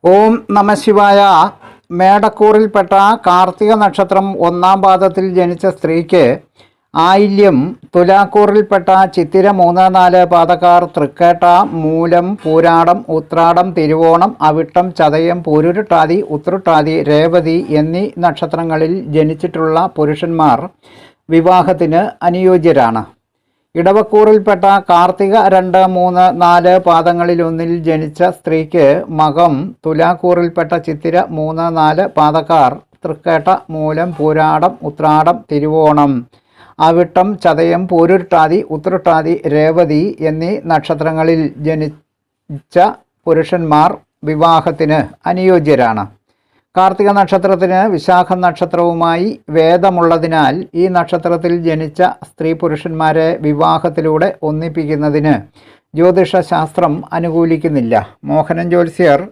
ഓം നമഃശിവായ. മേടക്കൂറിൽപ്പെട്ട കാർത്തിക നക്ഷത്രം ഒന്നാം പാദത്തിൽ ജനിച്ച സ്ത്രീക്ക് ആയില്യം, തുലാക്കൂറിൽപ്പെട്ട ചിത്തിര 3-4 പാദക്കാർ തൃക്കേട്ട, മൂലം, പൂരാടം, ഉത്രാടം, തിരുവോണം, അവിട്ടം, ചതയം, പൂരുരുട്ടാതി, ഉത്രട്ടാതി, രേവതി എന്നീ നക്ഷത്രങ്ങളിൽ ജനിച്ചിട്ടുള്ള പുരുഷന്മാർ വിവാഹത്തിന് അനുയോജ്യരാണ്. ഇടവക്കൂറിൽപ്പെട്ട കാർത്തിക 2, 3, 4 പാദങ്ങളിലൊന്നിൽ ജനിച്ച സ്ത്രീക്ക് മകം, തുലാക്കൂറിൽപ്പെട്ട ചിത്തിര 3, 4 പാദക്കാർ തൃക്കേട്ട, മൂലം, പൂരാടം, ഉത്രാടം, തിരുവോണം, അവിട്ടം, ചതയം, പൂരുരുട്ടാതി, ഉത്രട്ടാതി, രേവതി എന്നീ നക്ഷത്രങ്ങളിൽ ജനിച്ച പുരുഷന്മാർ വിവാഹത്തിന് അനുയോജ്യരാണ്. കാർത്തിക നക്ഷത്രത്തിന് വിശാഖ നക്ഷത്രവുമായി വേദമുള്ളതിനാൽ ഈ നക്ഷത്രത്തിൽ ജനിച്ച സ്ത്രീ പുരുഷന്മാരെ വിവാഹത്തിലൂടെ ഒന്നിപ്പിക്കുന്നതിന് ജ്യോതിഷശാസ്ത്രം അനുകൂലിക്കുന്നില്ല. മോഹനൻ ജ്യോത്സ്യർ